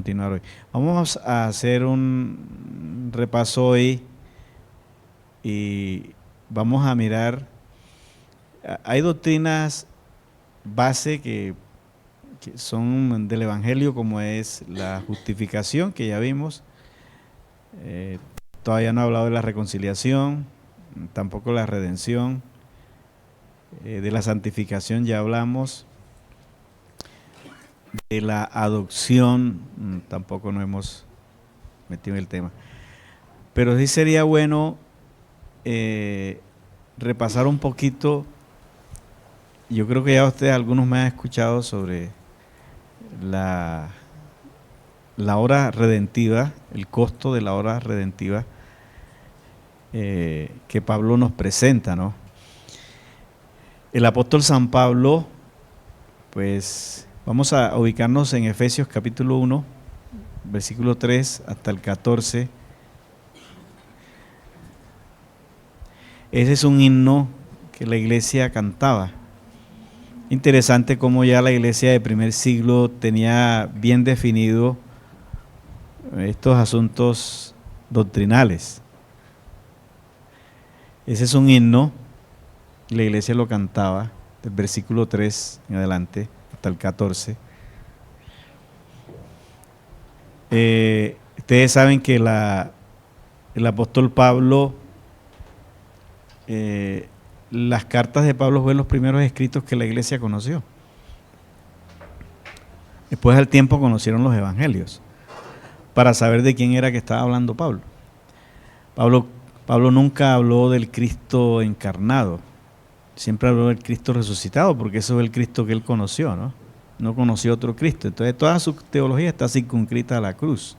continuar hoy. Vamos a hacer un repaso hoy y vamos a mirar. Hay doctrinas base que son del Evangelio, como es la justificación, que ya vimos. Todavía no he hablado de la reconciliación, tampoco la redención. De la santificación ya hablamos. De la adopción tampoco nos hemos metido en el tema. Pero sí sería bueno repasar un poquito. Yo creo que ya ustedes, algunos me han escuchado sobre la obra redentiva, el costo de la obra redentiva que Pablo nos presenta, ¿no? El apóstol San Pablo, pues vamos a ubicarnos en Efesios capítulo 1, versículo 3 hasta el 14. Ese es un himno que la iglesia cantaba. Interesante cómo ya la iglesia de primer siglo tenía bien definido estos asuntos doctrinales. Ese es un himno, la iglesia lo cantaba, del versículo 3 en adelante hasta el 14. Ustedes saben que el apóstol Pablo, las cartas de Pablo fueron los primeros escritos que la iglesia conoció. Después al tiempo conocieron los evangelios para saber de quién era que estaba hablando Pablo. Pablo nunca habló del Cristo encarnado, siempre habló del Cristo resucitado, porque eso es el Cristo que él conoció, ¿no? No conoció otro Cristo. Entonces toda su teología está circunscrita a la cruz.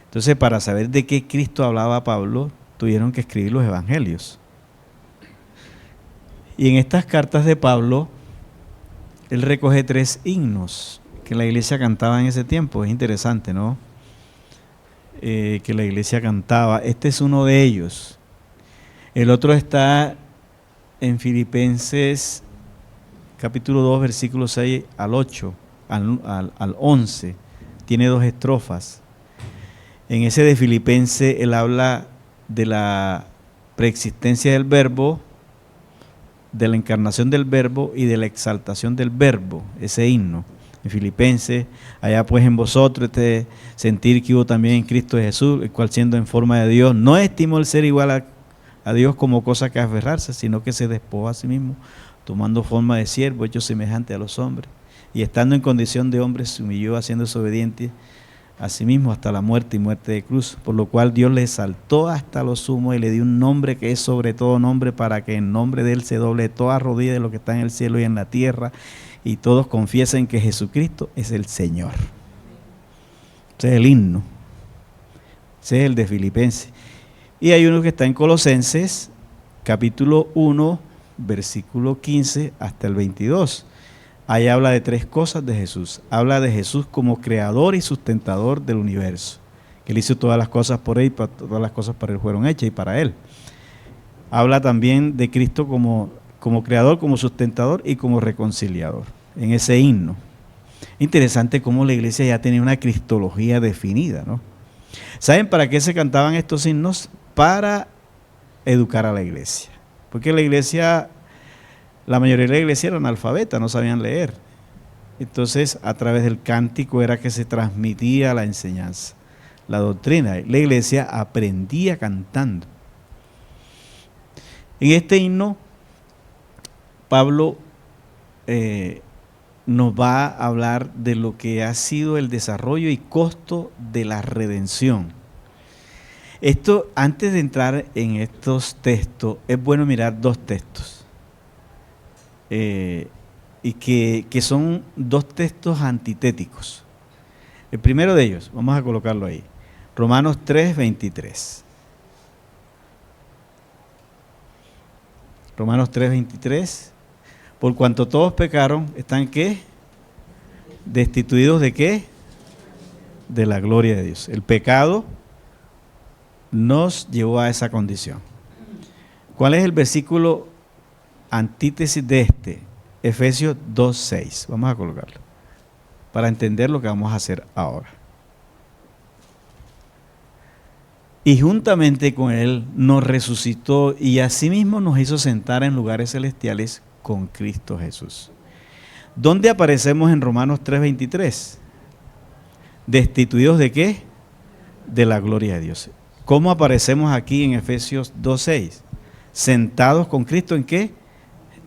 Entonces, para saber de qué Cristo hablaba Pablo, tuvieron que escribir los evangelios. Y en estas cartas de Pablo, él recoge 3 himnos que la iglesia cantaba en ese tiempo. Es interesante, ¿no? Que la iglesia cantaba. Este es uno de ellos. El otro está en Filipenses capítulo 2, versículos 6 al 8, al 11. Tiene 2 estrofas. En ese de Filipenses él habla de la preexistencia del Verbo, de la encarnación del Verbo y de la exaltación del Verbo, ese himno. En Filipenses, allá pues en vosotros este sentir que hubo también en Cristo Jesús, el cual siendo en forma de Dios, no estimó el ser igual a Dios como cosa que aferrarse, sino que se despojó a sí mismo, tomando forma de siervo, hecho semejante a los hombres, y estando en condición de hombre, se humilló, haciéndose obediente a sí mismo hasta la muerte y muerte de cruz, por lo cual Dios le exaltó hasta lo sumo y le dio un nombre que es sobre todo nombre, para que en nombre de él se doble toda rodilla de lo que está en el cielo y en la tierra, y todos confiesen que Jesucristo es el Señor. Ese es el himno. Ese es el de Filipenses. Y hay uno que está en Colosenses, capítulo 1, versículo 15 hasta el 22. Ahí habla de 3 cosas de Jesús. Habla de Jesús como creador y sustentador del universo. Que él hizo todas las cosas por él, y todas las cosas para él fueron hechas y para él. Habla también de Cristo como creador, como sustentador y como reconciliador, en ese himno. Interesante cómo la iglesia ya tenía una cristología definida, ¿no? ¿Saben para qué se cantaban estos himnos? Para educar a la iglesia. Porque la mayoría de la iglesia era analfabeta, no sabían leer. Entonces, a través del cántico era que se transmitía la enseñanza, la doctrina. La iglesia aprendía cantando. En este himno, Pablo nos va a hablar de lo que ha sido el desarrollo y costo de la redención. Esto, antes de entrar en estos textos, es bueno mirar 2 textos. Y que son 2 textos antitéticos. El primero de ellos, vamos a colocarlo ahí, Romanos 3, 23. Romanos 3, 23. Por cuanto todos pecaron, ¿están qué? ¿Destituidos de qué? De la gloria de Dios. El pecado nos llevó a esa condición. ¿Cuál es el versículo antítesis de este? Efesios 2:6. Vamos a colocarlo para entender lo que vamos a hacer ahora. y juntamente con Él nos resucitó y asimismo nos hizo sentar en lugares celestiales con Cristo Jesús. ¿Dónde aparecemos en Romanos 3:23? ¿Destituidos de qué? De la gloria de Dios. ¿Cómo aparecemos aquí en Efesios 2:6? Sentados con Cristo ¿en qué?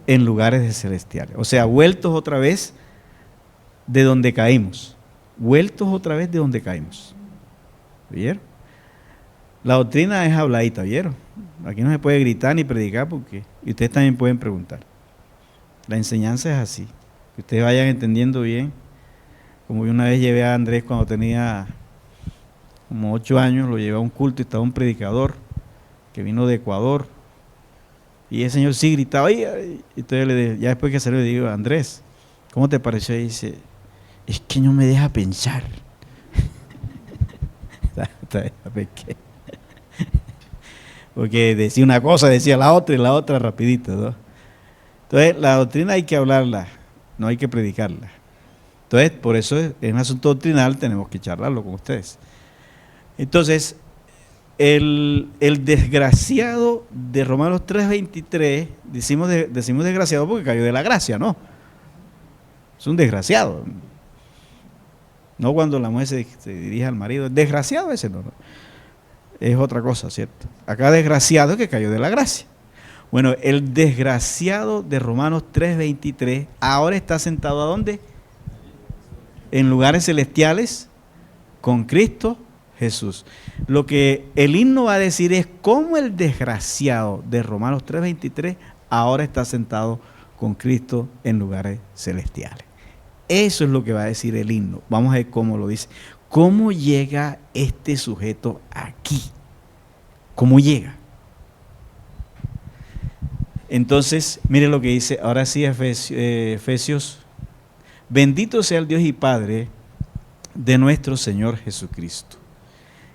En lugares celestiales. O sea, vueltos otra vez de donde caímos. Vueltos otra vez de donde caímos. ¿Vieron? La doctrina es habladita, ¿vieron? Aquí no se puede gritar ni predicar porque, y ustedes también pueden preguntar. La enseñanza es así, que ustedes vayan entendiendo bien. Como yo una vez llevé a Andrés cuando tenía como 8 años, lo llevé a un culto y estaba un predicador que vino de Ecuador. Y el señor sí gritaba, y entonces le dije, ya después que salió le digo, Andrés, ¿cómo te pareció? Y dice, es que no me deja pensar. Porque decía una cosa, decía la otra y la otra rapidito, ¿no? Entonces la doctrina hay que hablarla, no hay que predicarla. Entonces por eso en un asunto doctrinal tenemos que charlarlo con ustedes. Entonces el desgraciado de Romanos 3:23, decimos desgraciado porque cayó de la gracia, ¿no? Es un desgraciado. No cuando la mujer se dirige al marido, desgraciado ese no. Es otra cosa, ¿cierto? Acá desgraciado es que cayó de la gracia. Bueno, el desgraciado de Romanos 3:23 ahora está sentado ¿a dónde? En lugares celestiales con Cristo Jesús. Lo que el himno va a decir es cómo el desgraciado de Romanos 3:23 ahora está sentado con Cristo en lugares celestiales. Eso es lo que va a decir el himno. Vamos a ver cómo lo dice. ¿Cómo llega este sujeto aquí? ¿Cómo llega? Entonces, mire lo que dice, ahora sí Efesios. Bendito sea el Dios y Padre de nuestro Señor Jesucristo,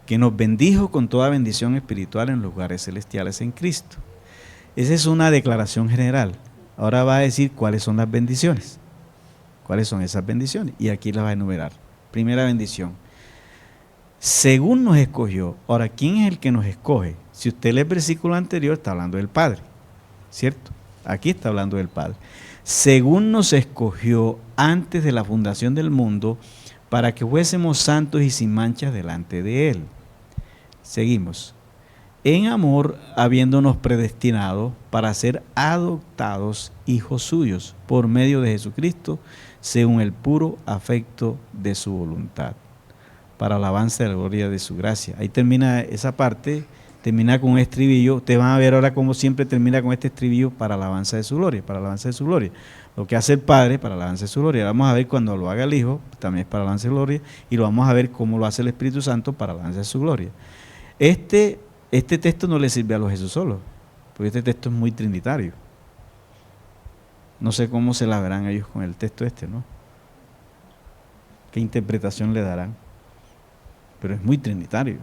que nos bendijo con toda bendición espiritual en lugares celestiales en Cristo. Esa es una declaración general. Ahora va a decir cuáles son las bendiciones. ¿Cuáles son esas bendiciones? Y aquí las va a enumerar. Primera bendición. Según nos escogió. Ahora, ¿quién es el que nos escoge? Si usted lee el versículo anterior, está hablando del Padre, ¿cierto? Aquí está hablando del Padre. Según nos escogió antes de la fundación del mundo, para que fuésemos santos y sin manchas delante de Él. Seguimos. En amor, habiéndonos predestinado para ser adoptados hijos suyos por medio de Jesucristo, según el puro afecto de su voluntad, para alabanza de la gloria de su gracia. Ahí termina esa parte, termina con un estribillo. Ustedes van a ver ahora cómo siempre termina con este estribillo, para alabanza de su gloria, para alabanza de su gloria. Lo que hace el Padre para alabanza de su gloria. Vamos a ver cuando lo haga el Hijo, también es para alabanza de su gloria, y lo vamos a ver cómo lo hace el Espíritu Santo para alabanza de su gloria. Este texto no le sirve a los Jesús solos, porque este texto es muy trinitario. No sé cómo se la verán ellos con el texto ¿no? ¿Qué interpretación le darán? Pero es muy trinitario.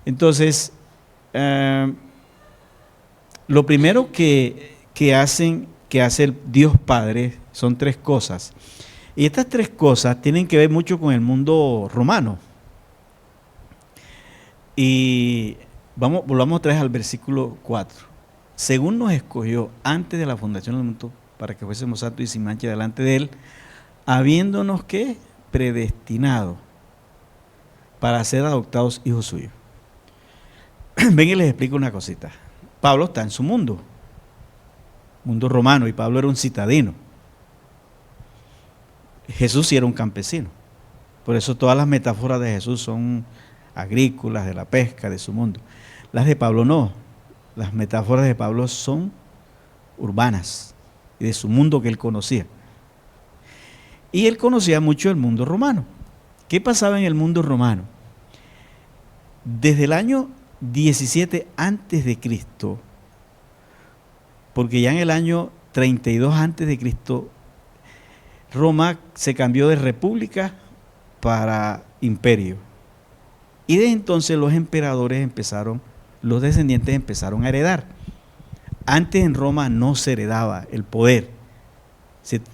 Entonces, lo primero que hace el Dios Padre son 3 cosas. Y estas 3 cosas tienen que ver mucho con el mundo romano. Y volvamos otra vez al versículo 4. Según nos escogió antes de la fundación del mundo, para que fuésemos santos y sin mancha delante de Él, habiéndonos ¿qué? Predestinado para ser adoptados hijos suyos. Ven y les explico una cosita. Pablo está en su mundo romano, y Pablo era un citadino. Jesús sí era un campesino. Por eso todas las metáforas de Jesús son agrícolas, de la pesca, de su mundo. Las de Pablo no. Las metáforas de Pablo son urbanas y de su mundo que él conocía. Y él conocía mucho el mundo romano. ¿Qué pasaba en el mundo romano? Desde el año 17 antes de Cristo, porque ya en el año 32 antes de Cristo, Roma se cambió de república para imperio. Y desde entonces los emperadores los descendientes empezaron a heredar. Antes en Roma no se heredaba el poder,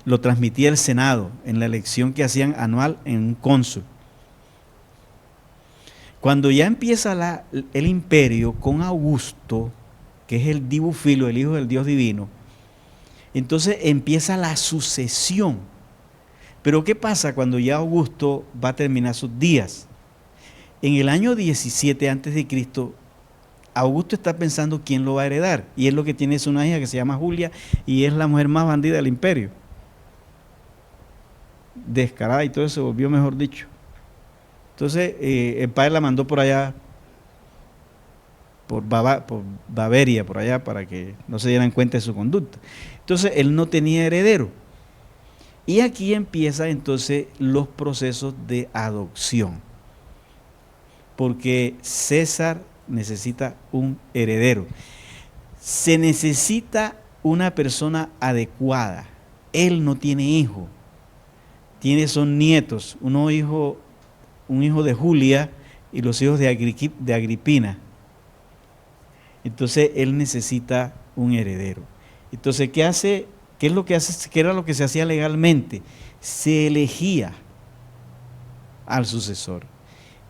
lo transmitía el Senado en la elección que hacían anual en un cónsul. Cuando ya empieza el imperio con Augusto, que es el Divo Filo, el hijo del Dios divino, entonces empieza la sucesión. Pero ¿qué pasa cuando ya Augusto va a terminar sus días? En el año 17 a.C., Augusto está pensando quién lo va a heredar. Y es lo que tiene es una hija que se llama Julia y es la mujer más bandida del imperio. Descarada y todo eso, se volvió, mejor dicho. Entonces el padre la mandó por allá, por Baviera, por allá, para que no se dieran cuenta de su conducta. Entonces él no tenía heredero. Y aquí empiezan entonces los procesos de adopción. Porque César necesita un heredero. Se necesita una persona adecuada. Él no tiene hijo. Son nietos, un hijo de Julia y los hijos de Agripina. Entonces él necesita un heredero. Entonces, ¿qué hace? ¿Qué es lo que hace? ¿Qué era lo que se hacía legalmente? Se elegía al sucesor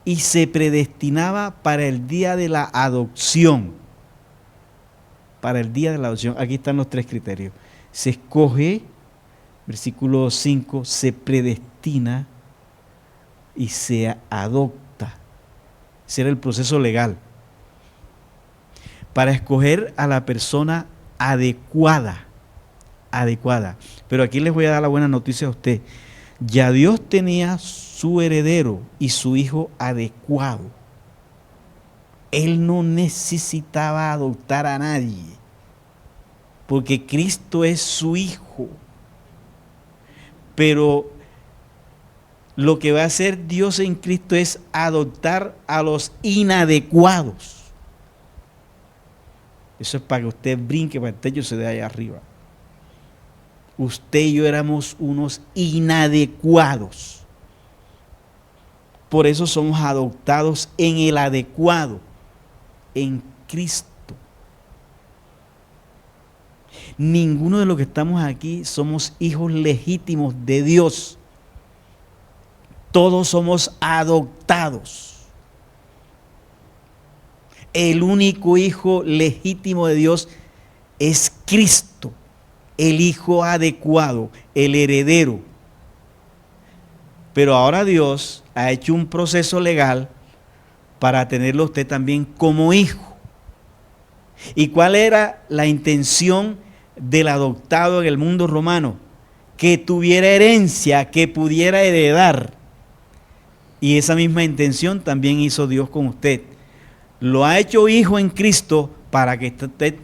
y se predestinaba para el día de la adopción. Para el día de la adopción, aquí están los 3 criterios. Se escoge, versículo 5, se predestina y se adopta. Ese era el proceso legal. Para escoger a la persona adecuada. Pero aquí les voy a dar la buena noticia a usted. Ya Dios tenía su heredero y su hijo adecuado. Él no necesitaba adoptar a nadie, porque Cristo es su hijo. Pero lo que va a hacer Dios en Cristo es adoptar a los inadecuados. Eso es para que usted brinque para el techo y se dé allá arriba. Usted y yo éramos unos inadecuados. Por eso somos adoptados en el adecuado, en Cristo. Ninguno de los que estamos aquí somos hijos legítimos de Dios. Todos somos adoptados. El único hijo legítimo de Dios es Cristo, el hijo adecuado, el heredero. Pero ahora Dios ha hecho un proceso legal para tenerlo usted también como hijo. ¿Y cuál era la intención del adoptado en el mundo romano? Que tuviera herencia, que pudiera heredar. Y esa misma intención también hizo Dios con usted. Lo ha hecho hijo en Cristo para que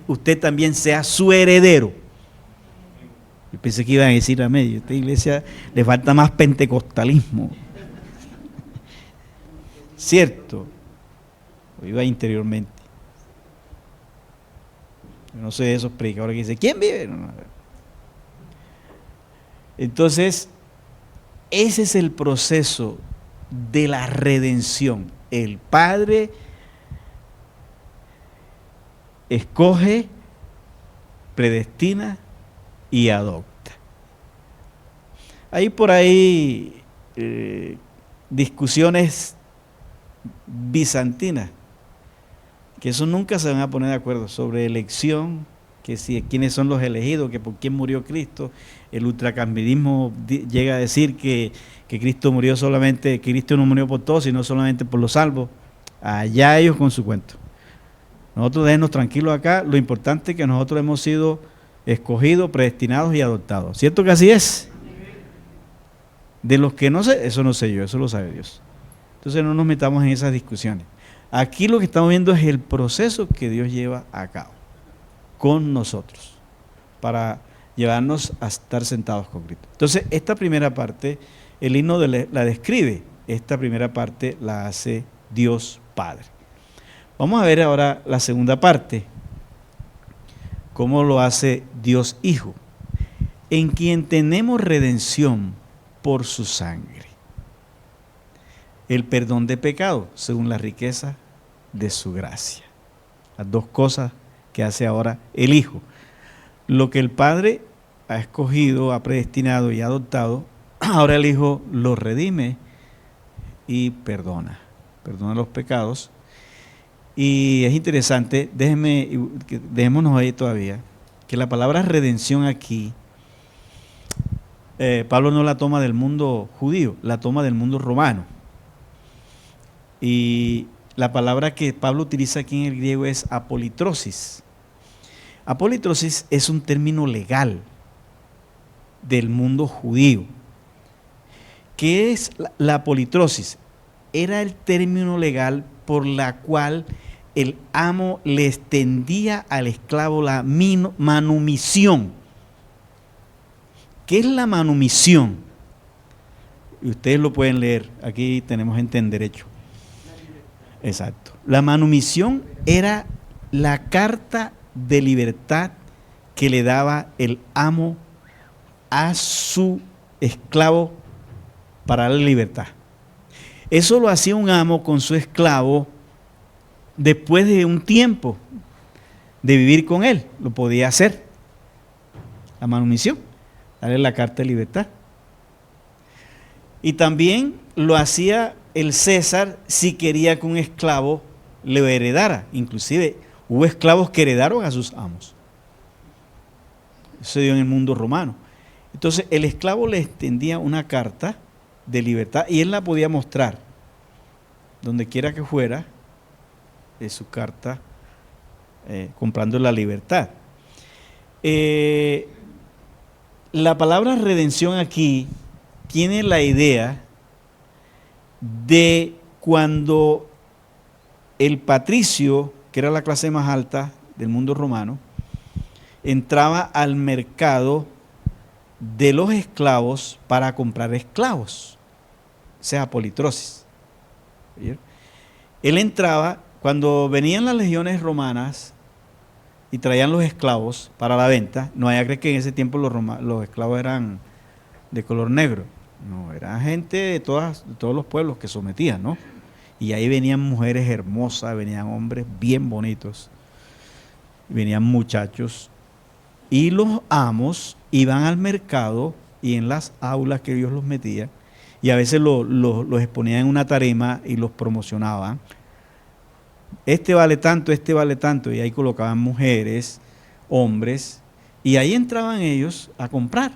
usted también sea su heredero. Yo pensé que iban a decir amén. A esta iglesia le falta más pentecostalismo. ¿Cierto? O iba interiormente. No sé de esos predicadores que dicen, ¿quién vive? No. Entonces, ese es el proceso de la redención. El Padre escoge, predestina y adopta. Hay por ahí discusiones bizantinas, que eso nunca se van a poner de acuerdo, sobre elección, que si quiénes son los elegidos, que por quién murió Cristo. El ultracambidismo llega a decir que Cristo murió solamente, que Cristo no murió por todos, sino solamente por los salvos. Allá ellos con su cuento. Nosotros déjenos tranquilos acá, lo importante es que nosotros hemos sido escogidos, predestinados y adoptados. ¿Cierto que así es? De los que no sé, eso no sé yo, eso lo sabe Dios. Entonces no nos metamos en esas discusiones. Aquí lo que estamos viendo es el proceso que Dios lleva a cabo con nosotros para llevarnos a estar sentados con Cristo. Entonces esta primera parte, el himno la describe, esta primera parte la hace Dios Padre. Vamos a ver ahora la segunda parte, cómo lo hace Dios Hijo, en quien tenemos redención por su sangre. El perdón de pecado, según la riqueza de su gracia. Las dos cosas que hace ahora el Hijo. Lo que el Padre ha escogido, ha predestinado y adoptado, ahora el Hijo lo redime y perdona. perdona los pecados. Y es interesante, dejémonos ahí todavía, que la palabra redención aquí, Pablo no la toma del mundo judío, la toma del mundo romano. Y la palabra que Pablo utiliza aquí en el griego es apolitrosis. Apolitrosis es un término legal del mundo judío. ¿Qué es la apolitrosis? Era el término legal por la cual el amo le extendía al esclavo la manumisión. ¿Qué es la manumisión? Y ustedes lo pueden leer, aquí tenemos gente en derecho. Exacto. La manumisión era la carta de libertad que le daba el amo a su esclavo para darle libertad. Eso lo hacía un amo con su esclavo después de un tiempo de vivir con él. Lo podía hacer. La manumisión, darle la carta de libertad. Y también lo hacía el César si quería que un esclavo le heredara. Inclusive hubo esclavos que heredaron a sus amos. Eso se dio en el mundo romano. Entonces el esclavo le extendía una carta de libertad y él la podía mostrar donde quiera que fuera, de su carta comprando la libertad. La palabra redención aquí tiene la idea de cuando el patricio, que era la clase más alta del mundo romano, entraba al mercado de los esclavos para comprar esclavos, o sea, politrosis. ¿Bien? Él entraba, cuando venían las legiones romanas y traían los esclavos para la venta, no vaya a creer que en ese tiempo los esclavos eran de color negro, no, era gente de todos los pueblos que sometían, ¿no? Y ahí venían mujeres hermosas, venían hombres bien bonitos, venían muchachos, y los amos iban al mercado y en las aulas que ellos los metían, y a veces los exponían en una tarima y los promocionaban. Este vale tanto, y ahí colocaban mujeres, hombres, y ahí entraban ellos a comprar.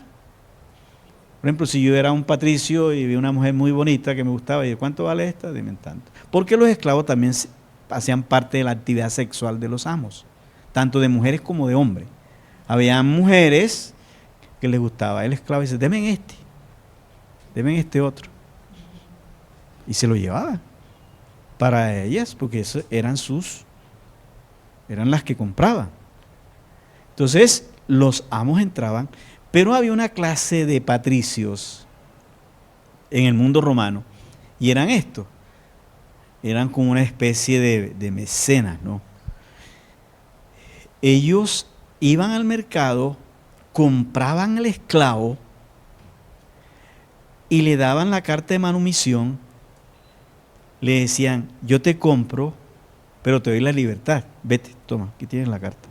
Por ejemplo, si yo era un patricio y vi una mujer muy bonita que me gustaba, y yo, ¿cuánto vale esta? Dime tanto. Porque los esclavos también hacían parte de la actividad sexual de los amos, tanto de mujeres como de hombres. Había mujeres que les gustaba el esclavo y dice, deme este otro. Y se lo llevaba para ellas, porque eso eran las que compraban. Entonces, los amos entraban, pero había una clase de patricios en el mundo romano, y eran estos, eran como una especie de mecenas, ¿no? Ellos iban al mercado, compraban el esclavo y le daban la carta de manumisión, le decían, yo te compro, pero te doy la libertad, vete, toma, aquí tienes la carta.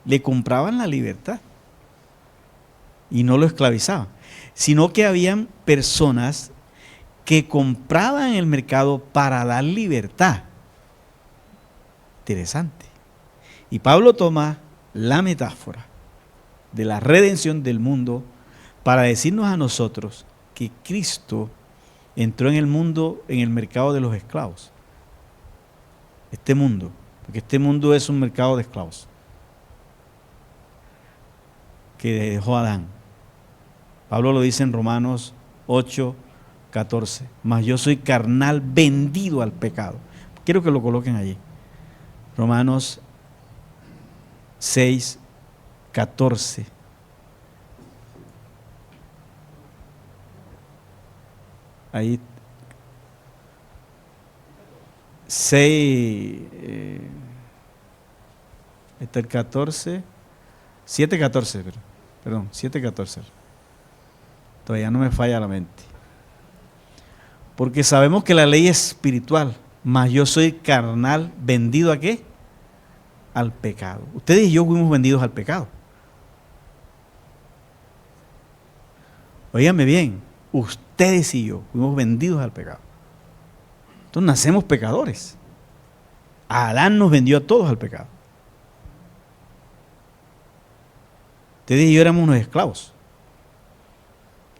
Le compraban la libertad y no lo esclavizaban, sino que habían personas que compraban en el mercado para dar libertad. Interesante. Y Pablo toma la metáfora de la redención del mundo para decirnos a nosotros que Cristo entró en el mundo, en el mercado de los esclavos. Este mundo, porque este mundo es un mercado de esclavos que dejó Adán. Pablo lo dice en Romanos 8:14, mas yo soy carnal vendido al pecado. Quiero que lo coloquen allí. Romanos 6:14. Ahí 6, está el 14, 7:14, perdón, 7:14. Todavía no me falla la mente. Porque sabemos que la ley es espiritual, mas yo soy carnal, vendido ¿a qué? Al pecado. Ustedes y yo fuimos vendidos al pecado. Óigame bien, ustedes y yo fuimos vendidos al pecado. Entonces nacemos pecadores. Adán nos vendió a todos al pecado. Ustedes y yo éramos unos esclavos.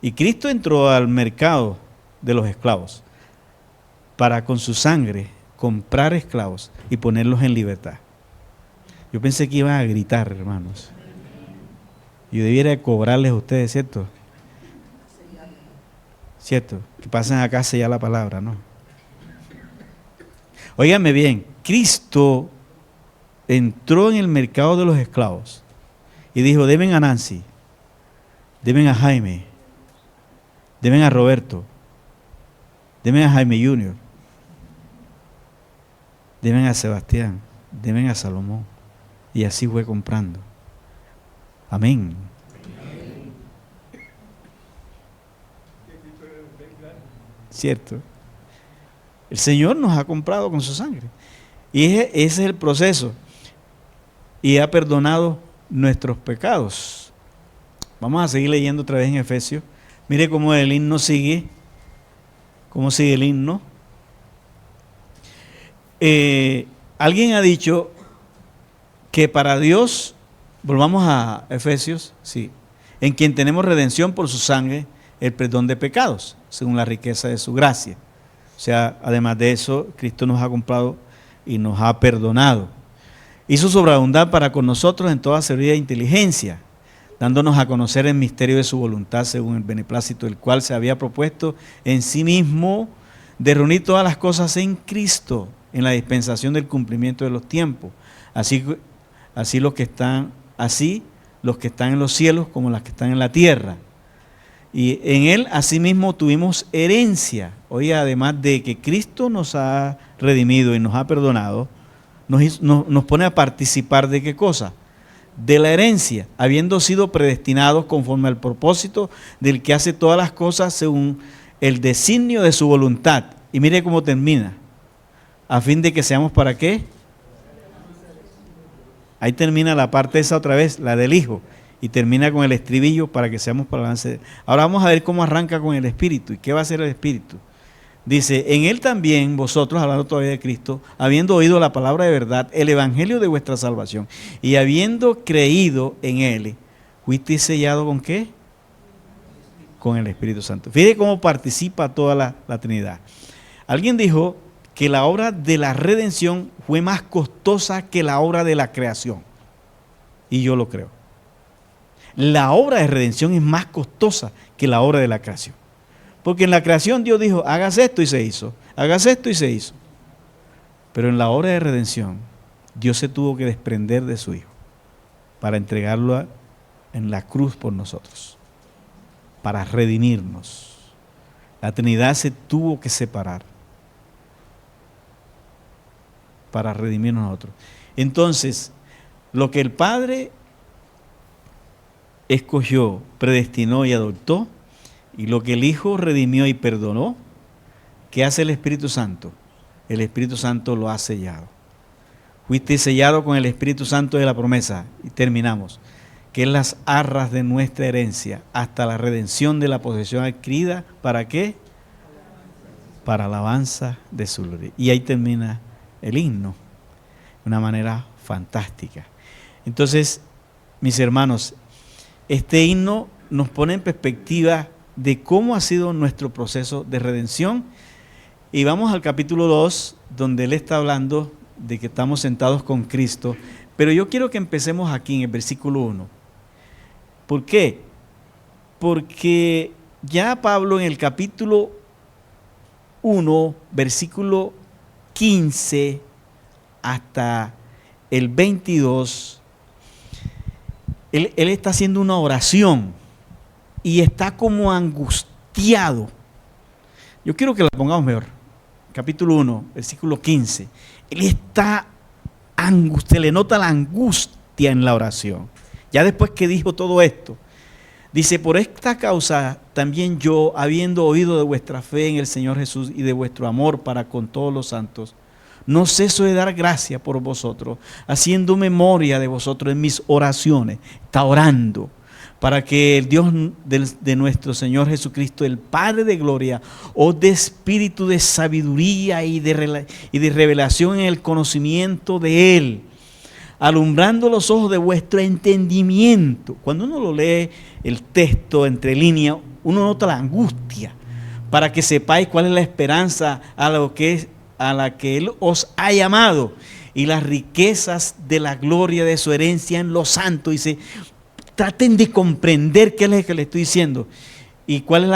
Y Cristo entró al mercado de los esclavos para con su sangre comprar esclavos y ponerlos en libertad. Yo pensé que iban a gritar, hermanos. Yo debiera cobrarles a ustedes, ¿cierto? ¿Cierto? Que pasen acá a sellar la palabra, ¿no? Óiganme bien, Cristo entró en el mercado de los esclavos y dijo, deben a Nancy, deben a Jaime, deben a Roberto, deben a Jaime Junior, deben a Sebastián, deben a Salomón. Y así fue comprando. Amén. ¿Cierto? El Señor nos ha comprado con su sangre. Y ese es el proceso. Y ha perdonado nuestros pecados. Vamos a seguir leyendo otra vez en Efesios. Mire cómo el himno sigue. ¿Cómo sigue el himno? Alguien ha dicho que para Dios, volvamos a Efesios, sí, en quien tenemos redención por su sangre, el perdón de pecados, según la riqueza de su gracia. O sea, además de eso, Cristo nos ha comprado y nos ha perdonado. Hizo sobreabundar para con nosotros en toda sabiduría e inteligencia, dándonos a conocer el misterio de su voluntad, según el beneplácito del cual se había propuesto en sí mismo de reunir todas las cosas en Cristo, en la dispensación del cumplimiento de los tiempos. Así los que están en los cielos como los que están en la tierra. Y en él asimismo tuvimos herencia. Oye, además de que Cristo nos ha redimido y nos ha perdonado, nos pone a participar de qué cosa? De la herencia, habiendo sido predestinados conforme al propósito del que hace todas las cosas según el designio de su voluntad. Y mire cómo termina. A fin de que seamos ¿para qué? Ahí termina la parte esa otra vez, la del Hijo. Y termina con el estribillo para que seamos para avance. Ahora vamos a ver cómo arranca con el Espíritu. ¿Y qué va a hacer el Espíritu? Dice, en él también vosotros, hablando todavía de Cristo, habiendo oído la palabra de verdad, el evangelio de vuestra salvación, y habiendo creído en él, fuisteis sellado ¿con qué? Con el Espíritu Santo. Fíjate cómo participa toda la Trinidad. Alguien dijo que la obra de la redención fue más costosa que la obra de la creación. Y yo lo creo. La obra de redención es más costosa que la obra de la creación. Porque en la creación Dios dijo, hagas esto y se hizo, hagas esto y se hizo. Pero en la obra de redención, Dios se tuvo que desprender de su Hijo para entregarlo en la cruz por nosotros, para redimirnos. La Trinidad se tuvo que separar para redimirnos a nosotros. Entonces, lo que el Padre escogió, predestinó y adoptó, y lo que el Hijo redimió y perdonó, ¿qué hace el Espíritu Santo? El Espíritu Santo lo ha sellado. Fuiste sellado con el Espíritu Santo de la promesa, y terminamos, que es las arras de nuestra herencia, hasta la redención de la posesión adquirida, ¿para qué? Para alabanza de su gloria. Y ahí termina el himno, de una manera fantástica. Entonces, mis hermanos, este himno nos pone en perspectiva de cómo ha sido nuestro proceso de redención. Y vamos al capítulo 2, donde él está hablando de que estamos sentados con Cristo. Pero yo quiero que empecemos aquí en el versículo 1. ¿Por qué? Porque ya Pablo en el capítulo 1, versículo 15 hasta el 22, él está haciendo una oración y está como angustiado. Yo quiero que la pongamos mejor. Capítulo 1, versículo 15. Él está angustiado, le nota la angustia en la oración. Ya después que dijo todo esto, dice, por esta causa también yo, habiendo oído de vuestra fe en el Señor Jesús y de vuestro amor para con todos los santos, no ceso de dar gracia por vosotros, haciendo memoria de vosotros en mis oraciones. Está orando para que el Dios de nuestro Señor Jesucristo, el Padre de gloria, os dé espíritu de sabiduría y de revelación en el conocimiento de Él, alumbrando los ojos de vuestro entendimiento. Cuando uno lo lee el texto entre líneas, uno nota la angustia, para que sepáis cuál es la esperanza a la que Él os ha llamado y las riquezas de la gloria de su herencia en los santos. Dice, traten de comprender qué es lo que le estoy diciendo y cuál es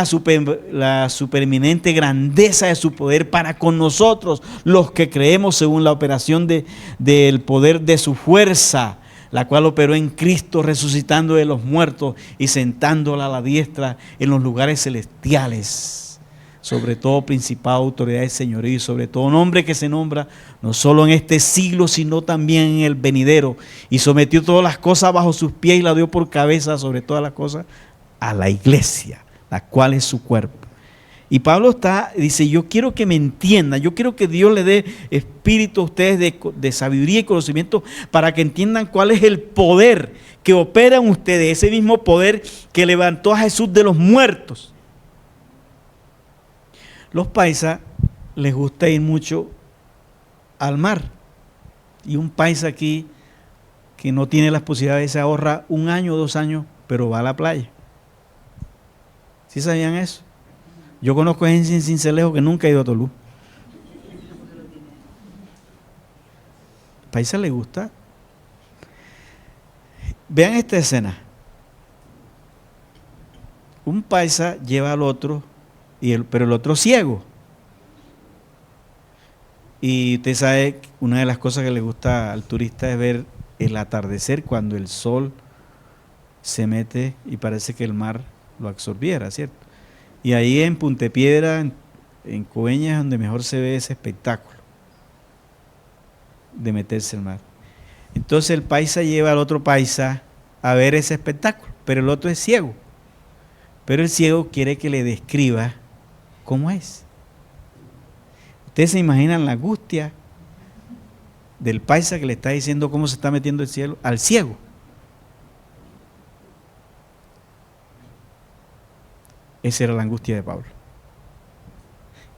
la supereminente grandeza de su poder para con nosotros, los que creemos, según la operación del poder de su fuerza, la cual operó en Cristo, resucitando de los muertos y sentándola a la diestra en los lugares celestiales, sobre todo principado, autoridad y señorío, y sobre todo nombre que se nombra, no solo en este siglo, sino también en el venidero, y sometió todas las cosas bajo sus pies y la dio por cabeza sobre todas las cosas a la iglesia, la cual es su cuerpo. Y Pablo dice, yo quiero que me entiendan, yo quiero que Dios le dé espíritu a ustedes de sabiduría y conocimiento para que entiendan cuál es el poder que opera en ustedes, ese mismo poder que levantó a Jesús de los muertos. Los paisas les gusta ir mucho al mar, y un paisa aquí que no tiene las posibilidades se ahorra 1 año o 2 años, pero va a la playa. ¿Sí sabían eso? Yo conozco gente en Sincelejo que nunca ha ido a Tolú. Paisa le gusta. Vean esta escena. Un paisa lleva al otro, pero el otro ciego. Y usted sabe, una de las cosas que le gusta al turista es ver el atardecer cuando el sol se mete y parece que el mar lo absorbiera, ¿cierto? Y ahí en Puntepiedra, en Coveñas, es donde mejor se ve ese espectáculo de meterse al mar. Entonces el paisa lleva al otro paisa a ver ese espectáculo, pero el otro es ciego. Pero el ciego quiere que le describa cómo es. Ustedes se imaginan la angustia del paisa que le está diciendo cómo se está metiendo el cielo al ciego. Esa era la angustia de Pablo.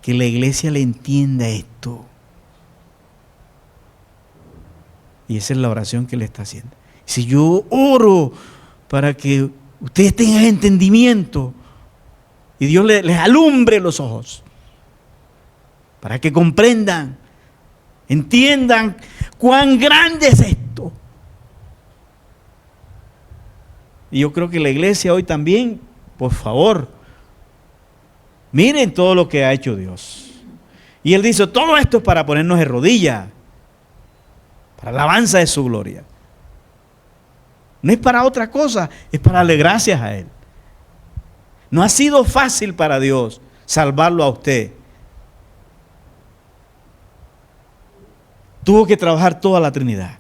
Que la iglesia le entienda esto. Y esa es la oración que le está haciendo. Si yo oro para que ustedes tengan entendimiento y Dios les alumbre los ojos, para que comprendan, entiendan cuán grande es esto. Y yo creo que la iglesia hoy también, por favor, miren todo lo que ha hecho Dios. Y Él dice, todo esto es para ponernos de rodillas, para la alabanza de su gloria. No es para otra cosa, es para darle gracias a Él. No ha sido fácil para Dios salvarlo a usted. Tuvo que trabajar toda la Trinidad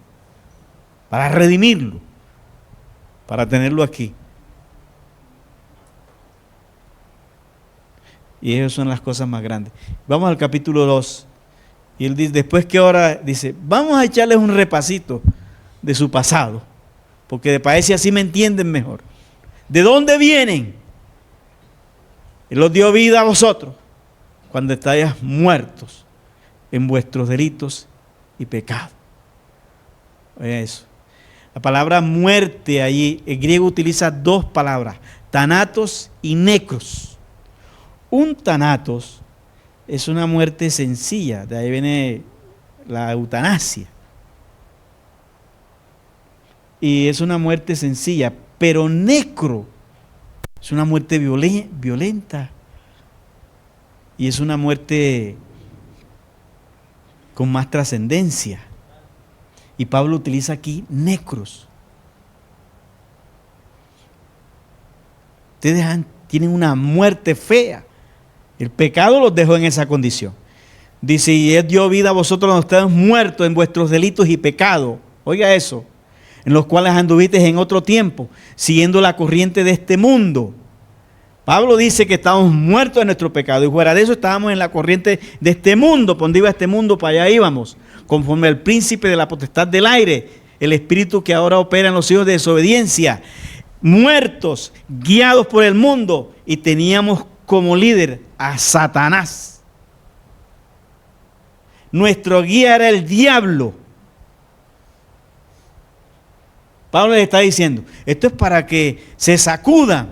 para redimirlo, para tenerlo aquí. Y esas son las cosas más grandes. Vamos al capítulo 2. Y él dice, después que ahora dice, vamos a echarles un repasito de su pasado, porque de parece así me entienden mejor. ¿De dónde vienen? Él los dio vida a vosotros cuando estáis muertos en vuestros delitos y pecados. Oiga eso. La palabra muerte allí, el griego utiliza 2 palabras, thanatos y necros. Un thanatos es una muerte sencilla, de ahí viene la eutanasia. Y es una muerte sencilla, pero necro es una muerte violenta. Y es una muerte con más trascendencia. Y Pablo utiliza aquí necros. Ustedes tienen una muerte fea. El pecado los dejó en esa condición. Dice, y Él dio vida a vosotros cuando estáis muertos en vuestros delitos y pecados. Oiga eso. En los cuales anduvisteis en otro tiempo, siguiendo la corriente de este mundo. Pablo dice que estábamos muertos en nuestro pecado y fuera de eso estábamos en la corriente de este mundo. Por donde iba este mundo, para allá íbamos. Conforme al príncipe de la potestad del aire, el espíritu que ahora opera en los hijos de desobediencia. muertos, guiados por el mundo, y teníamos como líder a Satanás. Nuestro guía era el diablo. Pablo les está diciendo, esto es para que se sacudan.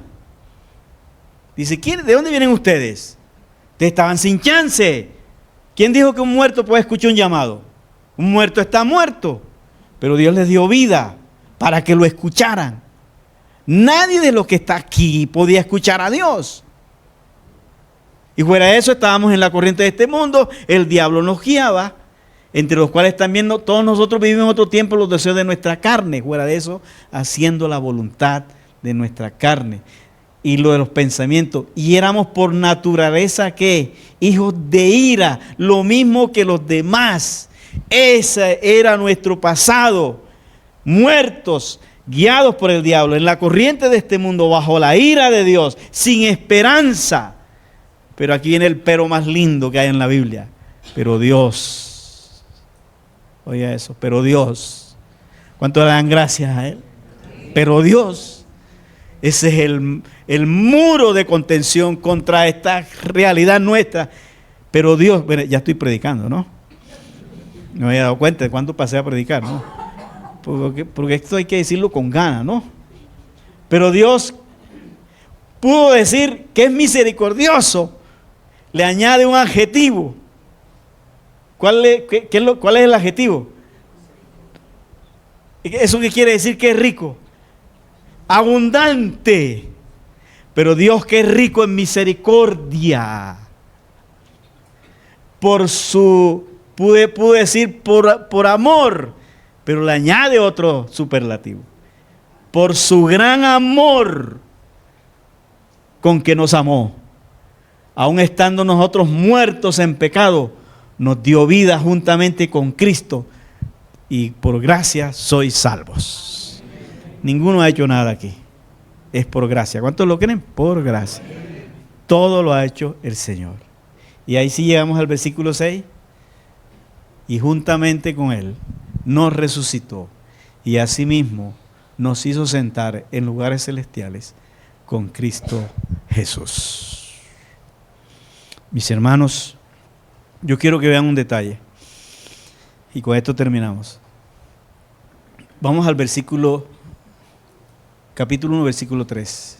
Dice, ¿de dónde vienen ustedes? Ustedes estaban sin chance. ¿Quién dijo que un muerto puede escuchar un llamado? Un muerto está muerto, pero Dios les dio vida para que lo escucharan. Nadie de los que está aquí podía escuchar a Dios. Y fuera de eso estábamos en la corriente de este mundo, el diablo nos guiaba, entre los cuales también todos nosotros vivimos en otro tiempo los deseos de nuestra carne, fuera de eso, haciendo la voluntad de nuestra carne y lo de los pensamientos. Y éramos por naturaleza, ¿qué? Hijos de ira, lo mismo que los demás. Ese era nuestro pasado, muertos, guiados por el diablo, en la corriente de este mundo, bajo la ira de Dios, sin esperanza. Pero aquí viene el pero más lindo que hay en la Biblia. Pero Dios, oye eso, pero Dios, ¿cuánto le dan gracias a Él? Pero Dios, ese es el muro de contención contra esta realidad nuestra. Pero Dios, bueno, ya estoy predicando, ¿no? No me había dado cuenta de cuánto pasé a predicar, ¿no? Porque esto hay que decirlo con ganas, ¿no? Pero Dios pudo decir que es misericordioso. Le añade un adjetivo. ¿Cuál es el adjetivo? ¿Eso qué quiere decir? Que es rico. Abundante. Pero Dios, que es rico en misericordia. Pude decir por amor, pero le añade otro superlativo. Por su gran amor con que nos amó, aun estando nosotros muertos en pecado, nos dio vida juntamente con Cristo, y por gracia sois salvos. Ninguno ha hecho nada aquí, es por gracia. ¿Cuántos lo creen? Por gracia. Todo lo ha hecho el Señor. Y ahí sí llegamos al versículo 6. Y juntamente con Él nos resucitó, y asimismo nos hizo sentar en lugares celestiales con Cristo Jesús. Mis hermanos, yo quiero que vean un detalle, y con esto terminamos. Vamos al capítulo 1, versículo 3.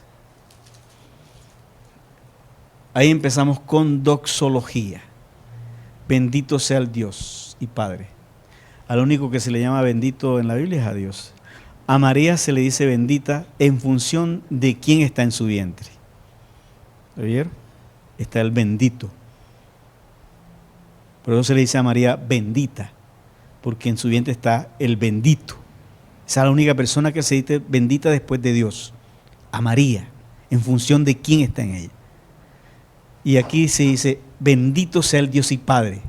Ahí empezamos con doxología. Bendito sea el Dios y Padre. Al único que se le llama bendito en la Biblia es a Dios. A María se le dice bendita en función de quién está en su vientre. ¿Lo vieron? Está el bendito. Por eso se le dice a María bendita, porque en su vientre está el bendito. Esa es la única persona que se dice bendita después de Dios. A María, en función de quién está en ella. Y aquí se dice, bendito sea el Dios y Padre.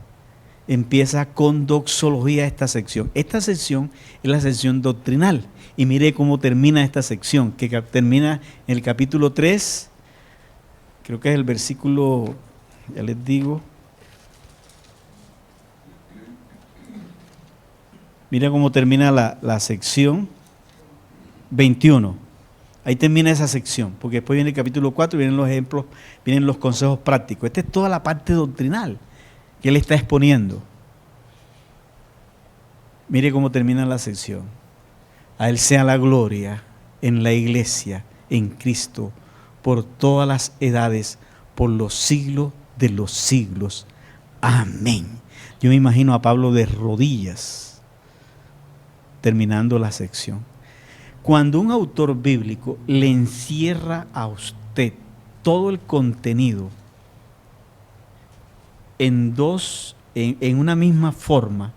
Empieza con doxología esta sección. Esta sección es la sección doctrinal. Y mire cómo termina esta sección, que termina en el capítulo 3, creo que es el versículo, ya les digo. Mira cómo termina la sección 21. Ahí termina esa sección, porque después viene el capítulo 4, vienen los ejemplos, vienen los consejos prácticos. Esta es toda la parte doctrinal que él está exponiendo. Mire cómo termina la sección. A Él sea la gloria en la iglesia, en Cristo, por todas las edades, por los siglos de los siglos. Amén. Yo me imagino a Pablo de rodillas, terminando la sección. Cuando un autor bíblico le encierra a usted todo el contenido en una misma forma,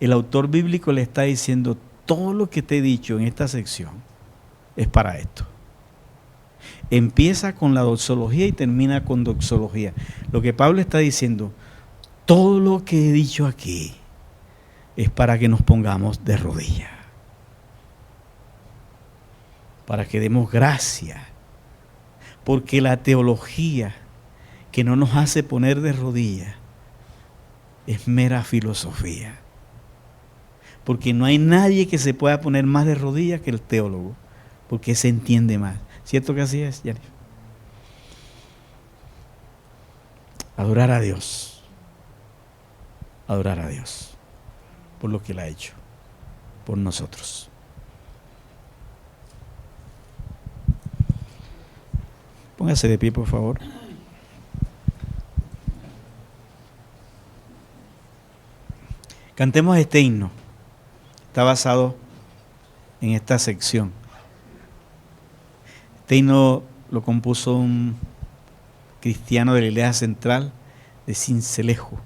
el autor bíblico le está diciendo, todo lo que te he dicho en esta sección es para esto. Empieza con la doxología y termina con doxología. Lo que Pablo está diciendo, todo lo que he dicho aquí es para que nos pongamos de rodillas, para que demos gracia, porque la teología que no nos hace poner de rodillas es mera filosofía, porque no hay nadie que se pueda poner más de rodillas que el teólogo, porque se entiende más. ¿Cierto que así es, Jennifer? Adorar a Dios. Adorar a Dios por lo que Él ha hecho por nosotros. Póngase de pie, por favor. Cantemos este himno. Está basado en esta sección. Este himno lo compuso un cristiano de la Iglesia Central de Sincelejo.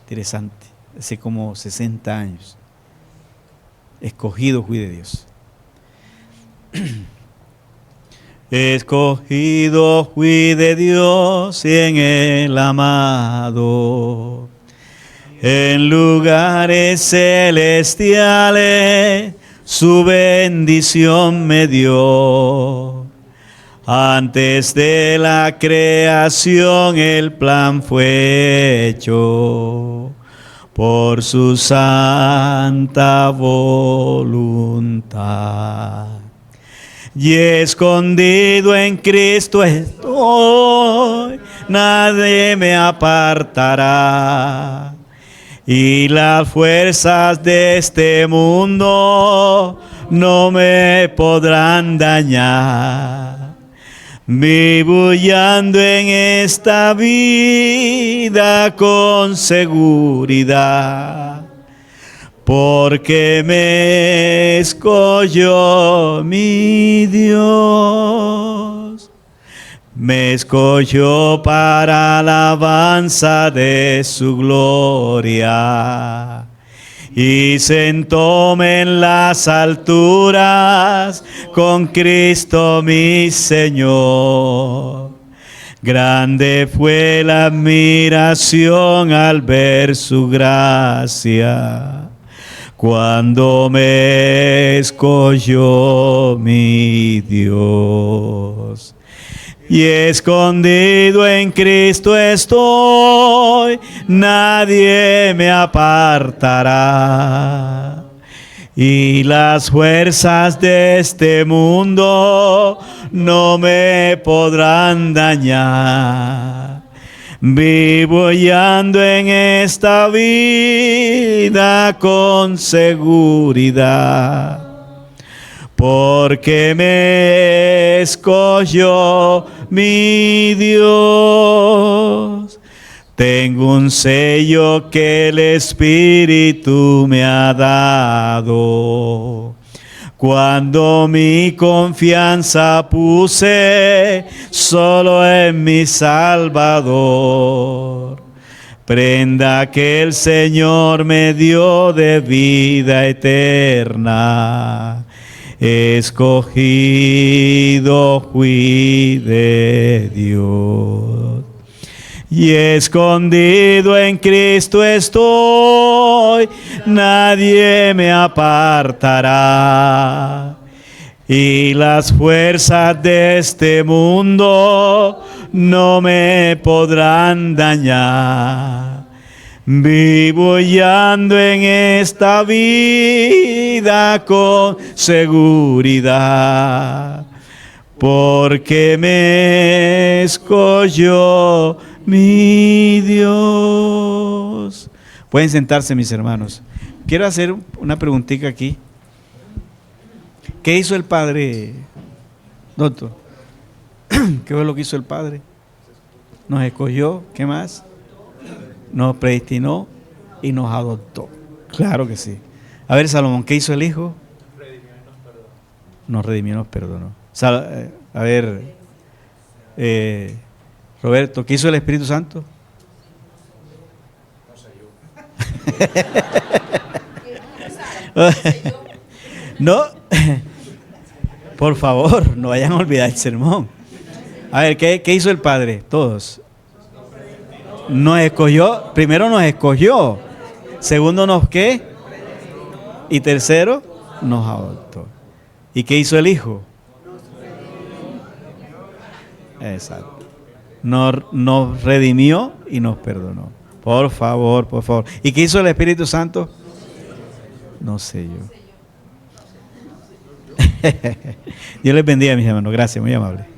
Interesante. Hace como 60 años. Escogido fui de Dios. Escogido fui de Dios y en el amado, en lugares celestiales su bendición me dio. Antes de la creación el plan fue hecho por su santa voluntad. Y escondido en Cristo estoy, nadie me apartará. Y las fuerzas de este mundo no me podrán dañar. Vivo yando en esta vida con seguridad, porque me escogió mi Dios, me escogió para alabanza de su gloria, y sentóme en las alturas con Cristo mi Señor. Grande fue la admiración al ver su gracia, cuando me escogió mi Dios. Y escondido en Cristo estoy, nadie me apartará. Y las fuerzas de este mundo no me podrán dañar. Vivo y ando en esta vida con seguridad, porque me escogió mi Dios. Tengo un sello que el Espíritu me ha dado. Cuando mi confianza puse solo en mi Salvador, prenda que el Señor me dio de vida eterna. Escogido fui de Dios. Y escondido en Cristo estoy, nadie me apartará. Y las fuerzas de este mundo no me podrán dañar. Vivo y ando en esta vida con seguridad, porque me escogió mi Dios. Pueden sentarse, mis hermanos. Quiero hacer una preguntita aquí. ¿Qué hizo el Padre, doctor? ¿Qué fue lo que hizo el Padre? Nos escogió, ¿qué más? Nos predestinó y nos adoptó. Claro que sí. A ver, Salomón, ¿qué hizo el Hijo? Nos redimió y nos perdonó. A ver, Roberto, ¿qué hizo el Espíritu Santo? No, por favor, no vayan a olvidar el sermón. A ver, ¿qué hizo el Padre? Todos. Nos escogió, primero nos escogió, segundo nos ¿qué? Y tercero nos adoptó. ¿Y qué hizo el Hijo? Exacto. Nos redimió y nos perdonó. Por favor, por favor. ¿Y qué hizo el Espíritu Santo? No sé yo. Dios les bendiga, mis hermanos. Gracias, muy amable.